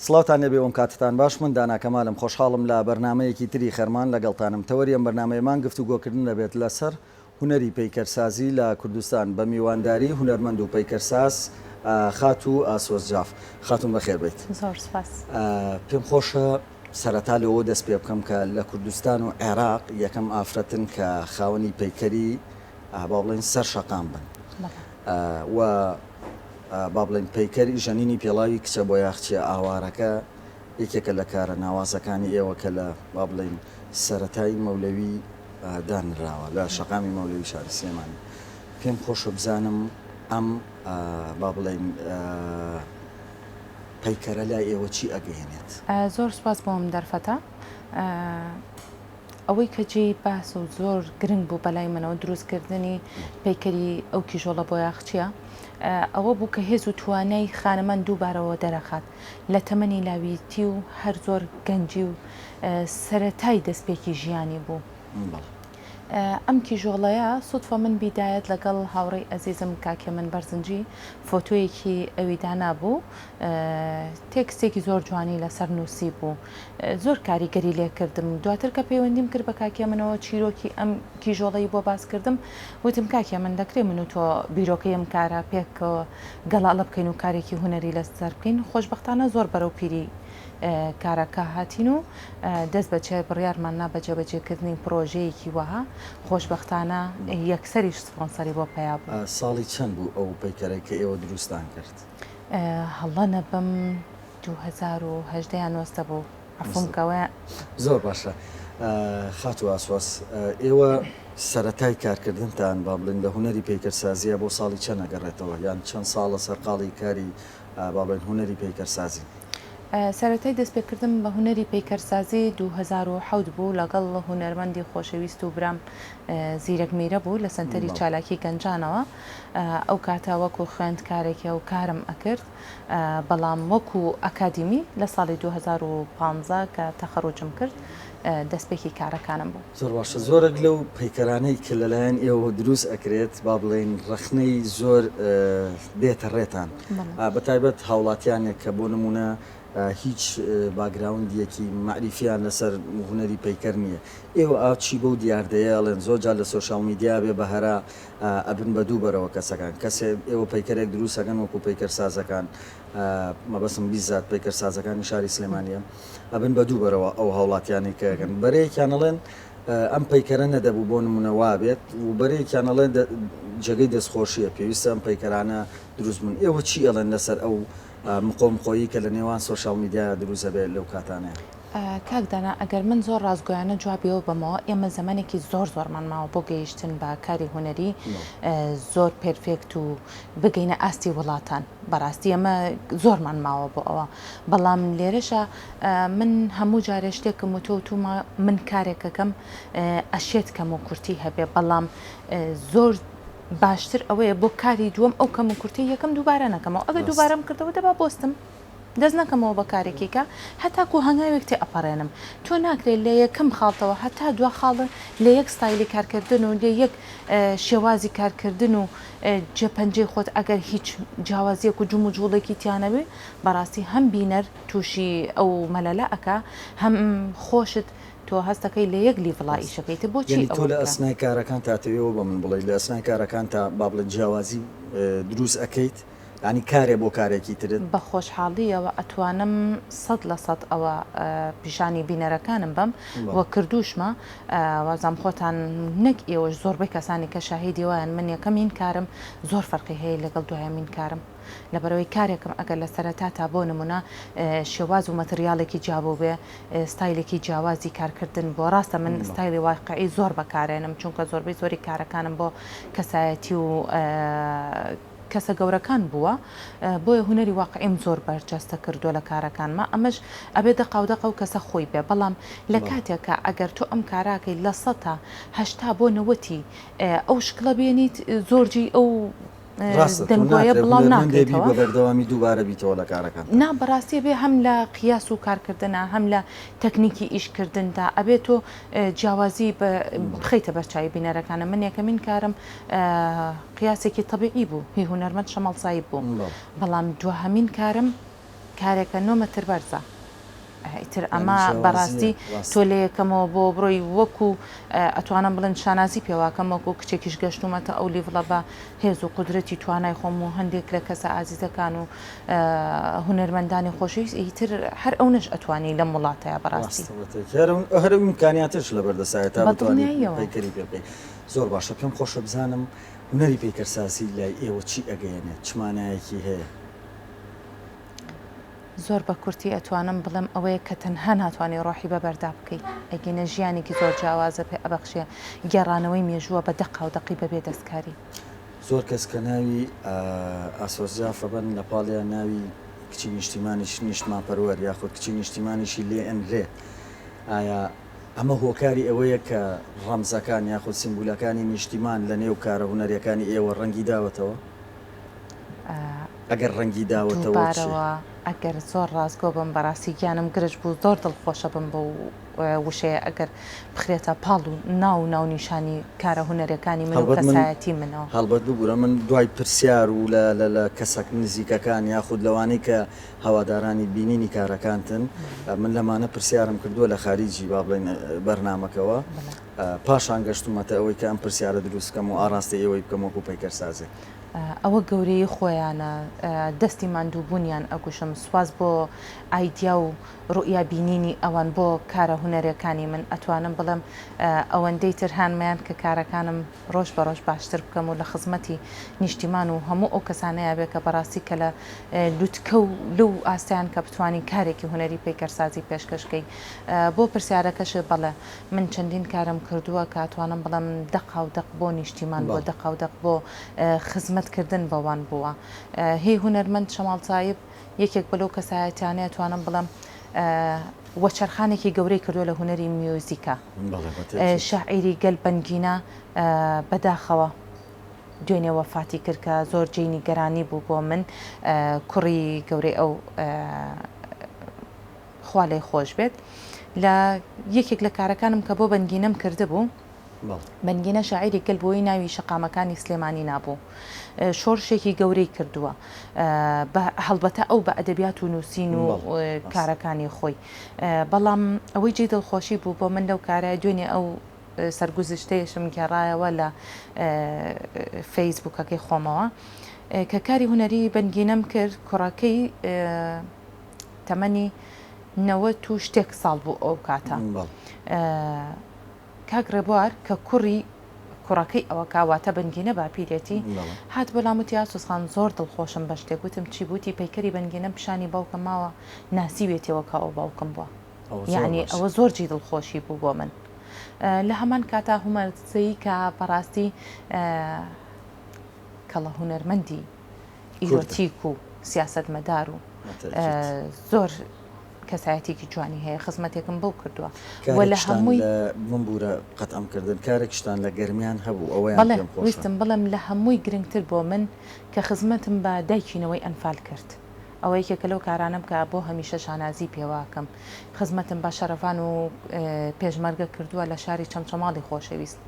سڵاوتان لەبێ ئەم کاتتان باش من دانا کەمالم خۆشحاڵم لە بەرنمەیەکی تری خەرمان لەگەڵتانم تەوەریەم بەرنمەیەمان گفتوگۆکردن دەبێت لەسەر هونەری پەیکەرسازی لە کوردستان بە میوانداری هونەرمەند و پەیکەرساز خاتو ئاسۆزجاف. خاتون بەخێر بێت. زۆر سپاس. پێم خۆشە سەرەتا لەوە دەست پێ بکەم کە لە کوردستان و عێراق یەکەم ئافرەتن کە خاوەنی پەیکەری با بڵێن سەر شەقام بن و با بڵێن پەیکەری ژەنینی پێڵاوی کچە بۆ یاخچیە ئاوارەکە یەکێکە لە کارە ناوازەکانی ئێوە کە لە با بڵێن سەرەتایی مەولەوی دانراوە لە شەقامی مەولەوی شاری سلێمانی. پێم خۆشە بزانم ئەم با بڵێن پەیکەرە لای ئێوە چی ئەگەهێنێت؟ زۆر سپاس بۆم دەرفەتە. ئەوەی کەجێ باس و زۆر گرنگ بوو بەلای منەوە دروستکردنی پەیکەری ئەو کیژۆڵە بۆ یاخچیە ئەوە بوو کە هێز و توانای خانەمان دووبارەوە دەرەخات لە تەمەنی لاویتی و هەر زۆر گەنجی و سەرەتای دەستپێکی ژیانی بوو. ئەم کیژۆڵەیە سوتفە من بیدایەت لەگەڵ هاوڕێی ئەزیزم کاکێ من بەرزنجی فۆتۆیەکی ئەوی دانا بوو، تێکستێکی زۆر جوانی لەسەر نووسی بوو، زۆر کاریگەری لێ کردم. دواتر کە پەیوەندیم کرد بە کاکێ منەوە چیرۆکی ئەم کیژۆڵەی بۆ باس کردم، وتم کاکێ من دەکرێت من و تۆ بیرۆکەی ئەم کارە پێک گەڵاڵە بکەین و کارێکی هونەری لەسەر بکەین. خۆشبەختانە زۆر بەرەو پیری کارەکە هاتین و دەست بەچێ بڕیارمان نا بە جێبەجێکردنی پرۆژەیەکی وەها خۆشبەختانە یەکسەریش سپۆنسەری بۆ پیا بوو. ساڵی چەند بوو ئەو پەیکەرەی کە ئێوە دروستان کرد؟ هەڵە نەبم 2018 یان 90 بوو. عەفومکەوە. زۆر باشە. خاتو ئاسۆس، ئێوە سەرەتای کارکردنتان با بڵێن لە هونەری پەیکەرسازیە بۆ ساڵی چەند ئەگەڕێتەوە یان چەند ساڵە سەرقاڵی کاری با بڵێن هونەری پەیکەرسازی؟ سەرەتای دەستپێکردم بە هونەری پەیکەرسازی 2007 بوو لەگەڵ هونەرمەندی خۆشەویست و برام زیرەک میرە بوو لە سنتەری چالاکی گەنجانەوە. ئەو کاتە وەکو خوێندکارێکە و کارم ئەکرد، بەڵام وەکو ئەکادیمی لە ساڵی 2015 کە تەخەڕوجم کرد دەستپێکی کارەکانم بوو. زۆر باشە. زۆرێک لەو پەیکەرانەی کە لەلایەن ئێوە دروست ئەکرێت با بڵێن ڕخنەی زۆر دێتە ڕێتان، بەتایبەت هاوڵاتیانێک کە بۆ نمونە هیچ باگراوندیەکی معریفیان لەسەر هونەری پەیکەر نییە. ئێوە ئاچی بەو دیاردەیە ئەڵێن زۆر جار لە سۆشال میدیا بێ بەهەرا ئەبن بە دوو بەرەوە کەسەکان، کەسێ ئێوە پەیکەرێک دروستەکەن وەکو پەیکەرسازەکان، مەبەسم بیزات پەیکەرسازەکانی شاری سلێمانیە ئەبن بە دوو بەرەوە ئەو هاوڵاتیانی کەگەن بەرەیەکیان ئەڵێن ئەم پەیکەرە نەدەبوو بۆ نمونە وا بێت و بەرەیەکیان ئەڵێن جێگەی دەستخۆشیە پێویستە ئەم پەیکەرانە دروست بوون. ئێوە چی ئەڵێن لەسەر ئەو مقۆم خۆیی کە لە نێوان سۆشال میدیا دروستە بێت لەو کاتانەیە؟ کاکدانا ئەگەر من زۆر ڕازگۆیانە جوابیەوە بمەوە، ئێمە زمانێکی زۆرمان ماوە بۆ گەیشتن بە کاری هونەری زۆر پێرفێکت و بگەینە ئاستی وڵاتان. بەڕاستی ئەمە زۆرمان ماوە بۆ ئەوە، بەڵام لێرەشە من هەموو جارێ شتێکم و تۆتومە من کارێکەکەم ئەشێت کەم و کورتی هەبێ، بەڵام زۆر باشتر ئەوەیە بۆ کاری دووەم ئەو کەم و کورتی یەکەم دووبارە نەکەمەوە. ئەگە دووبارەم کردەوە دەبا بۆستم دەست نەکەمەوە بە کارێکیکە هەتاکو هەنگاوێک تێ ئەپەڕێنم. تۆ ناکرێت لە یەکەم خاڵتەوە هەتا دو خاڵە لە یەک ستایلی کارکردن و لە یەک شێوازی کارکردن و جێپەنجەی خۆت ئەگەر هیچ جیاوازیەک و جوم و جوڵێکی تیانەوێ بەڕاستی هەم بینەر تووشی ئەو مەلەلە ئەکا هەم خۆشت تۆ هەستەکەی لە یەک لیڤڵایی شەکەیتە. بۆچی تۆ لە ئەسنای کارەکان تاتەوێەوە بە من بڵێ لە ئەسنای کارەکان تا با بڵێن جیاوازی دروست ئەەکەیت، ینی کارێ بۆ کارێکی ترت؟ بە خۆشحاڵیەوە ئەتوانم 100% ئەوە پیشانی بینەرەکانم بم وە کردوشمە. وازام خۆتان نەک ئێوەش زۆربەی کەسانی کە شاهیدی وایان من یەکەمین کارم زۆر فەرقی هەیە لەگەڵ دوایەمین کارم، لەبەرەوەی کارێکم ئەگەر لە سەرەتا تا بۆ نمونە شێواز و مەتریالێکی جیابۆ بێ ستایلێکی جیاوازی کارکردن بۆ ڕاستە من ستایلی واقعی زۆر بەکارێنم، چونکە زۆربەی زۆری کارەکانم بۆ کەسایەتی و کەسە گەورەکان بووە، بۆیە هونەری واقعیم زۆر بەرجەستە کردو لە کارەکانمە. ئەمەش ئەبێ دەقاودەقە و کەسە خۆی بێ، بەڵام لە کاتێکە ئەگەر تۆ ئەم کاراکەی لە 100 80 بۆ 90 ئەو شکڵە بێنیت زۆرجی ئەو دەنگۆیە بڵاو ناکرێتەوە بەردەوامی دووبارە بیتەوە لە کارەکان. نا بەڕاستی بێ هەم لە قیاس و کارکردنە هەم لە تەکنیکی ئیشکردندا ئەبێت تۆ جیاوازی بخەیتە بەرچاوی بینەرەکانە. من یەکەمین کارم قیاسێکی طبیعی بوو، هی هونەرمەند شەمەڵزایی بوو، بەڵام دووهەمین کارم کارێکە 9 مەتر بەرزە ئیتر ئەمە بەڕاستی تۆ لە یەکەمەوە بۆ بڕۆی وەکو ئەتوانم بڵێن شانازی پێواکەم وەکو کچێکیش گەشتومەتە ئەو لیڤڵە بە هێز و قدرەتی توانای خۆم و هەندێک لە کەسە ئازیزەکان و هونەرمەندانی خۆشەویست ئیتر هەر ئەو نەش ئەتوانی لەم وڵاتەیە بەڕاستی هەر ئیمکانیاتش لە بەردەسایە تا بتوانیت پەیکەری پێ بکەیت. زۆر باشە پێم خۆشە بزانم هونەری پەیکەرسازی لای ئێوە چی ئەگەیەنێت چمانایەکی هەیە؟ زۆر بە کورتی ئەتوانم بڵم ئەوەیە کە تەنها ناتوانێت ڕۆحی بەبەردا بکەیت ئەگەنە ژیانێکی زۆر جیاوازە پێ ئەبەخشێ گێڕانەوەی مێژووە بە دەقا و دەقی بەبێ دەستکاری. زۆر کەس کە ناوی ئاسۆزیافە بن لە پاڵیان ناوی کچی نیشتیمانیش نیشتمان پەروەەر یاخود کچی نیشتیمانیشی لێ ئەنرێ. ئایا ئەمە هۆکاری ئەوەیە کە ڕەمزەکان یاخود سیمبولەکانی نیشتیمان لە نێو کارە هونەریەکانی ئێوە ڕەنگی داوەتەوە؟ ئەگەر ڕەنگی داوەتەوە ئەگەر زۆر ڕاستگۆ بم بەڕاستی گیانم گرج بوو زۆر دڵخۆشە بم بە وشەیە ئەگەر بخرێتە پاڵ و ناونیشانی کارە هونەرەکانی من و کەسایەتی منەوە. هەڵبەت ببوورە من دوای پرسیار و لە کەسەک نزیکەکان یاخود لەوانەی کە هەوادارانی بینینی کارەکانتن من لەمانە پرسیارم کردووە لە خارجی با بڵێن بەرنامەکەوە پاشان گەشتومەتە ئەوەی کە ئەم پرسیارە دروستکەم و ئاراستی ئێوەی بکەم وەکو پەیکەرسازێ. ئەوە گەورەی خۆیانە دەستی ماندووبوونیان ئەگوشم سواز بۆ ئایدیا و ڕوئیا بینینی ئەوان بۆ کارە هونەرەکانی من ئەتوانم بڵم ئەوەندەی ترهانمەیان کە کارەکانم ڕۆژ بە ڕۆژ باشتر بکەم و لە خزمەتی نیشتیمان و هەموو ئەو کەسانەیە بێ کە بەڕاستی کە لە لوتکە و لەو ئاستیان کە بتوانین کارێکی هونەری پەیکەرسازی پێشکەشکەی بۆ پرسیارەکەش بەڵێ من چەندین کارم کردووە کە ئەتوانم بڵم دەقا و دەق بۆ نیشتیمان بۆ دەقا و دەق بۆ خزمەتکردن بەوان بووە. هی هونەرمەند شەماڵ چایب یەکێک بەلەو کەسایەتیانەیە توانم بڵم وەچەرخانێکی گەورەی کردووە لە هونەری میوزیکە شاعیری گەلبەنگینە بەداخەوە دوێنێ وەفاتی کرد کە زۆر جێی گەرانی بوو بۆ من کوڕی گەورەی ئەو خوا لێی خۆش بێت لە یەکێک لە کارەکانم کە بۆ بەنگینەم کرده بوو بەنگینە شاعیری گەلبەوەی ناوی شەقامەکانی سلێمانی نابوو شۆڕشێکی گەورەی کردووە هەڵبەتە ئەو بە ئەدەبیات و نووسین و کارەکانی خۆی بەڵام ئەوەی جێ دڵخۆشی بوو بۆ من لەو کارە دوێنێ ئەو سەرگوزشتەیەشم گێڕایەوە لە فەیسبووکەکەی خۆمەوە کە کاری هونەری بەنگینەم کرد کوڕەکەی تەمەنی 90 و شتێک ساڵ بوو ئەو کاتە کاک ڕێبوار کە کوڕەکەی ئەوە کاواتە بەنگینە باپیرێتی هات بەڵاموتی ئاسۆسخان زۆر دڵخۆشم بە شتێک گوتم چی بوتی پەیکەری بەنگینە پیشانی باوکم ماوە ناسیوێتەوە کە ئەو باوکم بووە یعنی ئەوە زۆرجی دڵخۆشی بوو بۆ من لە هەمان کاتا هومەرچەی کە بەڕاستی کەڵە هونەرمەندی ئیرۆتیک و سیاسەتمەدار و زۆر کەسایەتێکی جوانی هەیە خزمەتێکم بەو کردووە لە هەمووی منبورە قەت ئەمکردن کارێکشتان لە گەرمیان هەبوو ئەوەیە ویستم بڵم لە هەمووی گرنگتر بۆ من کە خزمەتم بە دایکینەوەی ئەنفال کرد ئەوەی کە لەو کارانم کە بۆ هەمیشە شانازی پێواکەم خزمەتم بە شەرەفان و پێشمەرگە کردووە لە شاری چەمچەماڵی خۆشەویست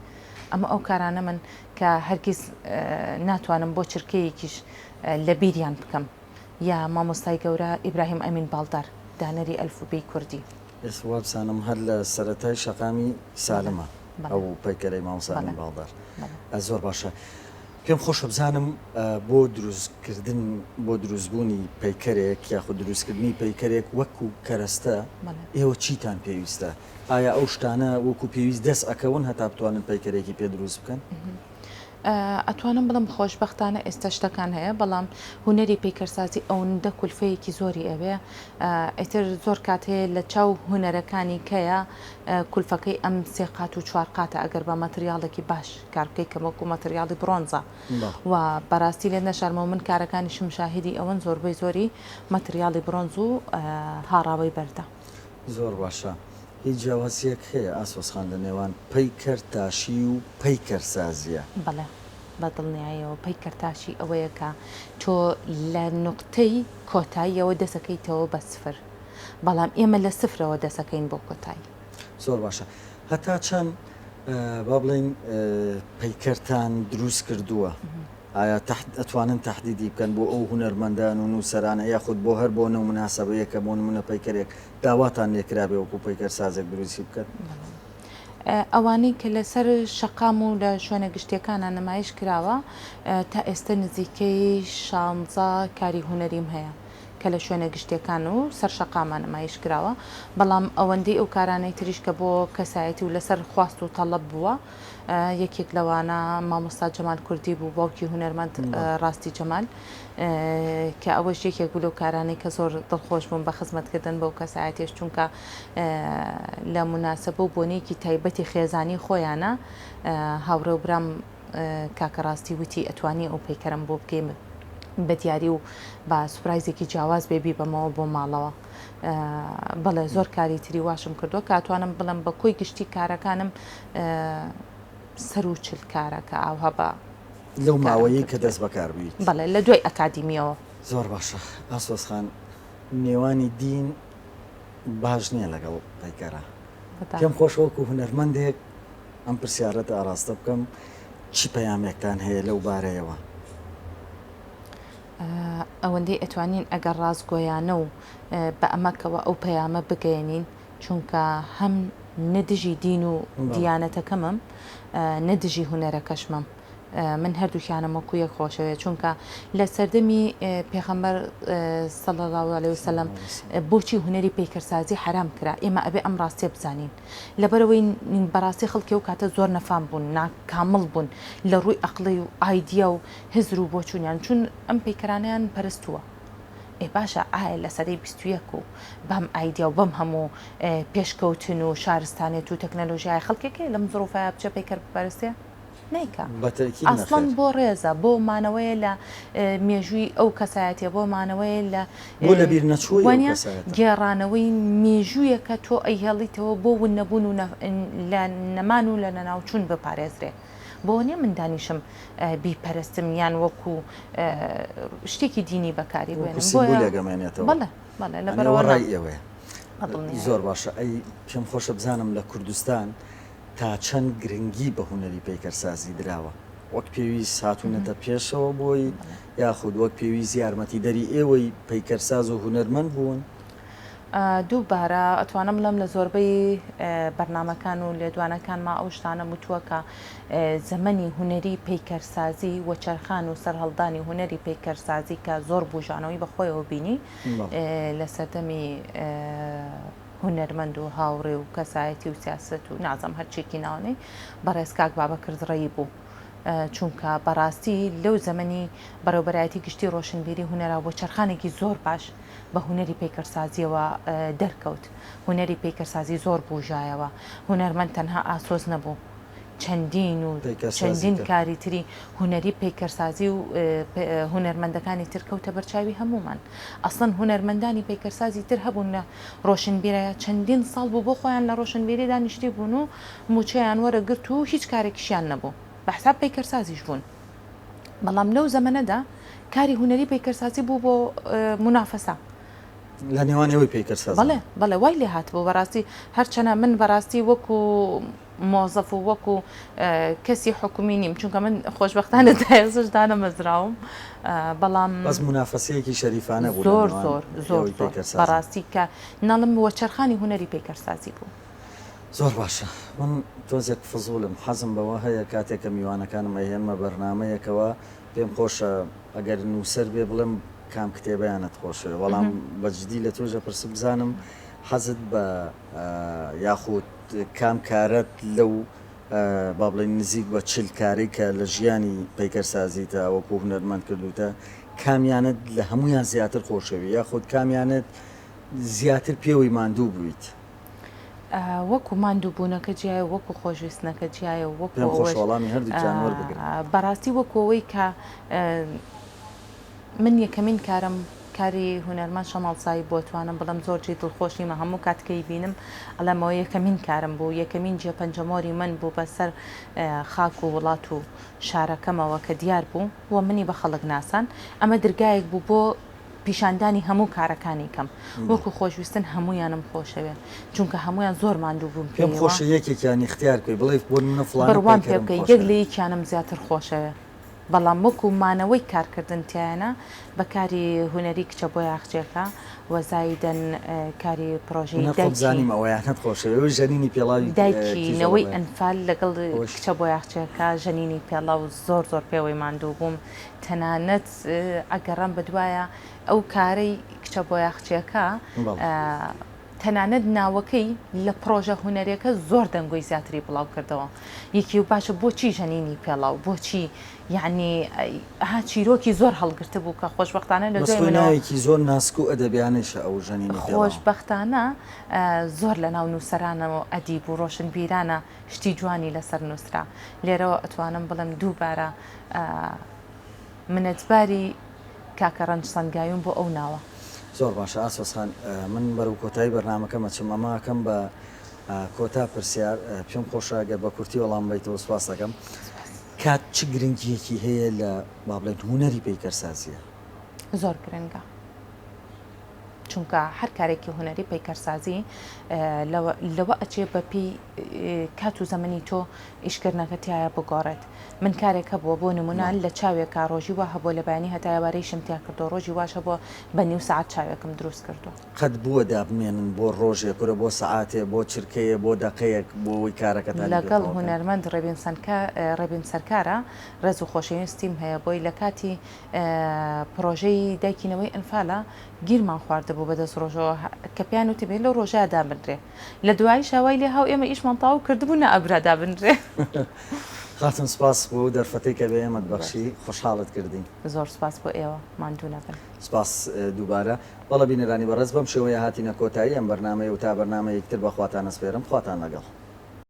ئەمە ئەو کارانە من کە هەرگیز ناتوانم بۆ چرکەیەکیش لە بیریان بکەم یا مامۆستای گەورە ئیبراهیم ئەمین باڵدار دانەری ئەلفوبەی کوردی ئێستا بزانم هەر لە سەرەتای شەقامی سالمە ئەو پەیکەرەی مامۆستا ئەمین باڵدار زۆر باشە پێم خۆشە بزانم بۆ دروستکردن بۆ دروستبوونی پەیکەرێک یاخود دروستکردنی پەیکەرێک وەکو کەرەستە ئێوە چیتان پێویستە ئایا ئەو شتانە وەکو پێویست دەست ئەکەون هەتا بتوانن پەیکەرێکی پێ دروست بکەن؟ ئەتوانم بڵم خۆشببختانە ئێستا شتەکان هەیە بەڵام هونەری پەیکەرسازی ئەوەندە کولفەیەکی زۆری ئەوێ ئیتر زۆر کات هەیە لە چاو هونەرەکانی کەیە کولفەکەی ئەم سێ قات و چوار قاتە ئەگەر بە مەتریاڵێکی باش کاربکەی کەمەکو مەتریاڵی برۆنزە و بەڕاستی لێ نەشارمەوە من کارەکانیشم شاهدی ئەوەن زۆربەی زۆری مەتریاڵی برۆنز و هاڕاوی بەردە. زۆر باشە هیچ جیاوازیەک هەیە ئاسۆسخان لە نێوان پەیکەرتاشی و پەیکەرسازیە؟ بەڵێ بەدڵنیایەوە پەیکەرتاشی ئەوەیە کە تۆ لە نقطەی کۆتاییەوە دەسەکەیتەوە بە سفر بەڵام ئێمە لە سفرەوە دەسەکەین بۆ کۆتایی. زۆر باشە هەتا چەند با بڵێن پەیکەرتان دروست کردووە ئایا ئەتوانن تهدیدی بکەن بۆ ئەو هونەرمەندان و نووسەرانە یاخود بۆ هەر بۆ نەو مناسبەیەکە بۆ نمونە پەیکەرێک داواتان لێکرابێ وەکو پەیکەر سازێک دروستی بکەن. ئەوانەی کە لەسەر شەقام و لە شوێنە گشتیەکانە نمایش کراوە تا ئێستا نزیکەی 16 کاری هوەریم هەیە کە لە شوێنە گشتیەکان و سەر شەقامان نمایش کراوە، بەڵام ئەوەندەی ئەو کارانەی تریش کە بۆ کەسایەتی و لەسەر خواست و تەڵەب بووە، یەکێک لەوانە مامۆستا جەمال کوردی بوو، باوکی هونەرمەند ڕاستی جەمال، کە ئەوەش یەکێک بوو لەو کارانەی کە زۆر دڵخۆش بوون بە خزمەتکردن بەو کەسایەتیش، چونکە لە مناسبە و بۆنێکی تایبەتی خێزانی خۆیانە هاوڕێ و برام کاکە ڕاستی وتی ئەتوانی ئەو پەیکەرم بۆ بکەیم بە دیاری و بە سوپرایزێکی جیاواز بێبی بەمەوە بۆ ماڵەوە. بەڵێ زۆر کاری تری واشم کردووە کە ئەتوانم بڵم بە کۆی گشتی کارەکانم سەر و چل کارەکە ئاوها بە لەو ماوەیە کە دەست بەکاربییت. بەڵێ لە دوای ئەکادیمیەوە. زۆر باشە. ئاسۆسخان، نێوانی دین باش نییە لەگەڵ پەیکەرە. پێم خۆشەوەکو هونەرمەندێک ئەم پرسیارەت ئاراستە بکەم، چی پەیامێکتان هەیە لەو بارەیەوە؟ ئەوەندەی ئەتوانین ئەگەر ڕاستگۆیانە و بە ئەمەکەوە ئەو پەیامە بگەێنین، چونکە هەم نەدژی دین و دیانەتەکەمم نەدژی هونەرەکەشمم، من هەردووکیانم وەکو یەک خۆشەوێت، چونکە لە سەردەمی پێغەمبەر صلی الله علیه وسلم بۆچی هونەری پەیکەرسازی حرام کرا؟ ئێمە ئەبێ ئەم ڕاستیە بزانین، لەبەرەوەی بەڕاستی خەڵکی و کاتە زۆر نەفام بوون، ناکامڵ بوون لە ڕووی عەقڵی و ئایدیا و هزر و بۆچوونیان، چون ئەم پەیکەرانیان پەرستووە. باشە ئایا لە سەدەی 21 و بەم ئایدیا و بەم هەموو پێشکەوتن و شارستانێت و تەکنەلۆژیای خەڵکێکی لەم زۆرۆفای بچە پەیکەر بپەرستێ؟ نیکە ئەسڵەن بۆ ڕێزە، بۆ مانەوەیە لە مێژووی ئەو کەسایەتێ، بۆ مانەوەیە لە بۆ لە بیر نەچووی گێڕانەوەی مێژوویەکە تۆ ئەیهێڵیتەوە بۆ ون نەبوون و لە نەمان و لە نەناوچوون بپارێزرێ. بۆ نییە من دانیشم بیپەرستم یان وەکو شتێکی دینی بەکاری بێنم بۆگەمێنێتەوە. بەڵێ لەبەرەوە ڕای ئێوەیە. زۆر باشە. ئەی پێم خۆشە بزانم لە کوردستان تا چەند گرنگی بە هونەری پەیکەرسازی دراوە، وەک پێویست هاتوونەتە پێشەوە بۆی یاخود وەک پێویست یارمەتی دەری ئێوەی پەیکەرساز و هونەرمەند بوون؟ دووبارە ئەتوانم لەم لە زۆربەی بەرنامەکان و لێدوانەکان ما ئەو شتانە وتووە کە زەمەنی هونەری پەیکەرسازی وەچەرخان و سەرهەڵدانی هونەری پەیکەرسازی کە زۆر بژانەوەی بەخۆیەوە بینی لە سەردەمی هونەرمەند و هاوڕێ و کەسایەتی و سیاست و نازەم هەرچێکی ناوانەی بەڕێز کاک بابەکرد ڕێی بوو، چونکە بەڕاستی لەو زەمەنی بەڕێوەبەرایەتی گشتی ڕۆشنبیری هونەرا بۆ چەرخانێکی زۆر باش بە هونەری پەیکەرسازیەوە دەرکەوت. هونەری پەیکەرسازی زۆر بژایەوە، هونەرمەند تەنها ئاسۆز نەبوو، چەندین و چەندین کاری تری هونەری پەیکەرسازی و هونەرمەندەکانی تر کەوتە بەرچاوی هەمومان. ئەسڵەن هونەرمەندانی پەیکەرسازی تر هەبوون لە ڕۆشنبیرەیە، چەندین ساڵ بوو بۆ خۆیان لە ڕۆشنبیری دانیشتی بوون و موچەیان وەرەگرت و هیچ کارێکیشیان نەبوو، بە حساب پەیکەرسازیش بوون. بەڵام لەو زەمەنەدا کاری هونەری پەیکەرسازی بوو بۆ منافەسە لە نێوانەوەی پەیکەرساز. بەڵێ وای لێ هاتبوو بەڕاستی، هەرچەنە من بەڕاستی وەکو مۆزەف و وەکو کەسی حکومی نیم، چونکە من خۆشبەختانە دایزش دانەمەزراوم، بەڵام بەس منافەسەیەکی شەریفانە بوو زۆر زۆر زۆر بەڕاستی کە ناڵم وەچەرخانی هونەری پەیکەرسازی بوو. زۆر باشە. من تۆزێک فزوولم، حەزم بەوە هەیە کاتێککە میوانەکانم ئەهێنمە بەرنامەیەکەوە پێم خۆشە ئەگەر نووسەر بێ بڵێم کام کتێبیانت خۆشەوە، بەڵام بەجددی لە تۆژە پرسە بزانم حەزت بە یاخود کام کارەت لەو با بڵێن نزیک بە چل کاری کە لە ژیانی پەیکەرسازیتە وەکو هونەرمەند کردوتە، کامیانت لە هەمویان زیاتر خۆشەوی یاخود کامیانت زیاتر پێوەی ماندوو بوویت؟ وەکو ماندوو بوونەکە جیایە، وەکو خۆشویستنەکە جیایە، وەکو خۆشەوەڵامی هەردووکیان وەربگرن. بەڕاستی وەکەوەی کە من یەکەمین کارم کاری هونەرمەند شەماڵسایی بۆ توانم بڵم زۆرجی دڵخۆشیمە، هەموو کاتکەی بینم ئەڵەمەوە یەکەمین کارم بوو، یەکەمین جێپەنجەمۆری من بوو بەسەر خاک و وڵات و شارەکەمەوە کە دیار بوو و منی بە خەڵک ناسان. ئەمە دەرگایەک بوو بۆ پیشاندانی هەموو کارەکانی کەم، وەکو خۆشویستن هەمویانم خۆشەوێ، چونکە هەمویان زۆر ماندوو بووم. پێم خۆشە یەکێکیان اختیار بکەی بڵێ بۆ منە فڵان بڕوان پێ بکەی، یەک لە یەکیانم زیاتر خۆشەوێ، بەڵام وەکو مانەوەی کارکردن تیانە بەکاری هوەری کچە بۆ یاخچێکە وەزایدەن کاری پرۆژەی زانیم ئەوەیانەت خۆشەوە ژەنینی پێڵاوی دایکینەوەی ئەنفال لەگەڵ کچە بۆ یاخچێکە ژەنینی پێڵا و زۆر پێوەی ماندوو بووم تەنانەت ئەگەڕم بەدوایە ئەو کارەی کچە بۆ یاخچێکە تەنانەت ناوەکەی لە پرۆژە هوەرێکە زۆر دەنگۆی زیاتری بڵاو کردەوە یەکی و باشە بۆچی ژەنینی پێڵاو بۆچی یعنی ها چیرۆکی زۆر هەڵگرتە بوو کە خۆشبەختانە لە دوایەکی زۆر ناسک و ئەدەبیانش ئەو ژەنینی خۆشبەختانە زۆر لە ناو نووسەرانەوە ئەدیب و ڕۆشن بیرانە شتی جوانی لەسەر نووسرا لێرەوە ئەتوانم بڵم دووبارە منەتباری کاکە ڕەنج سەنگایون بۆ ئەو ناوە. زۆر باشە ئاسۆسخان من بەرەو کۆتایی بەرنامەکەمە چم ئەماکەم بە کۆتا پرسیار پێم خۆشە گەر بە کورتی وەڵام بیتەوە سوپاس دەکەم کات چ گرنگیەکی هەیە لە با بڵێن هوەری پیکەرسازیە؟ زۆر گرنگە چونکە هەر کارێکی هوەری پیکەرسازی لەوە ئەچێ بەپی کات و زەمەنی تۆ ئیشکردنەکەتیایە بگۆڕێت من کارێکە بۆ نمونە لە چاوێکە ڕۆژی وە هەبوو لە بەیانی هەتایوارەی شمتیا کردو ڕۆژی واشە بۆ بە نیو سعات چاوێکم دروست کردو قەت بووە دابمێنن بۆ ڕۆژێک کورە بۆ سعاتێ بۆ چرکەیە بۆ دەقەیەک بۆەوەی کارەکەتان لەگەڵ هوەرمەند ڕێبین سەرکارە ڕێز و خۆشەویستیم هەیە بۆی لە کاتی پرۆژەی دایکینەوەی ئەنفالە گیرمان خواردەبوو بەدەست ڕۆژەوە کە پیان وتی بێت لە ڕۆژە دابنرێ لە دوای شاوای لێ هاو ئێمە ئیشمان تاو کردبوو نە ئەبرا دابنرێ. خاتم سپاس بۆ دەرفەتەی کە بە ئێمەت بەخشی خۆشحاڵت کردین. زۆر سپاس بۆ ئێوە ماندوو نەبن. سپاس دووبارە بەڵە بینەرانی بەڕێز بەم شێوەیە هاتینە کۆتایی ئەم بەرنامەیە و تا بەرنامە یەکتر بەخواتان ئەسپێرم خواتان لەگەڵ.